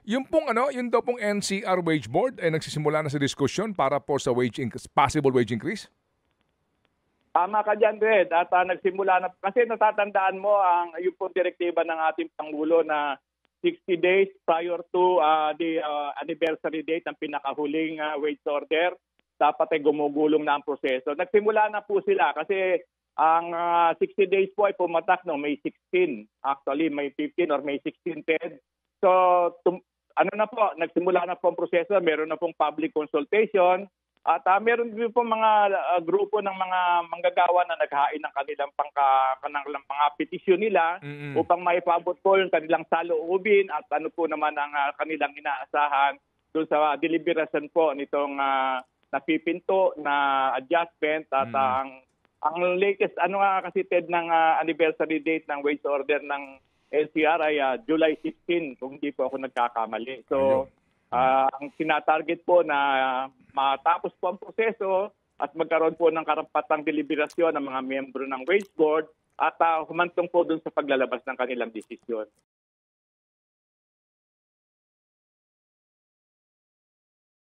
Yung pong yung daw pong NCR Wage Board ay nagsisimula na sa diskusyon para po sa possible wage increase? Tama ka dyan, Red. At nagsimula na, kasi natatandaan mo yung pong direktiba ng ating Pangulo na 60 days prior to the anniversary date ng pinakahuling wage order, dapat ay gumugulong na ang proseso. Nagsimula na po sila kasi ang 60 days po ay pumatak no May 16. Actually, May 15 or May 16, Ted. So, nagsimula na po ang proseso, meron na pong public consultation at meron din po mga grupo ng mga manggagawa na naghain ng kanilang mga petisyon nila upang maipaabot po yung kanilang saloobin at ano po naman ang kanilang inaasahan doon sa deliberation po nitong napipinto na adjustment at ang latest kasi Ted ng anniversary date ng wage order ng NCR ay July 16 kung hindi po ako nagkakamali. So ang tinatarget po na matapos po ang proseso at magkaroon po ng karapatang deliberasyon ng mga miyembro ng wage board at humantong po dun sa paglalabas ng kanilang desisyon.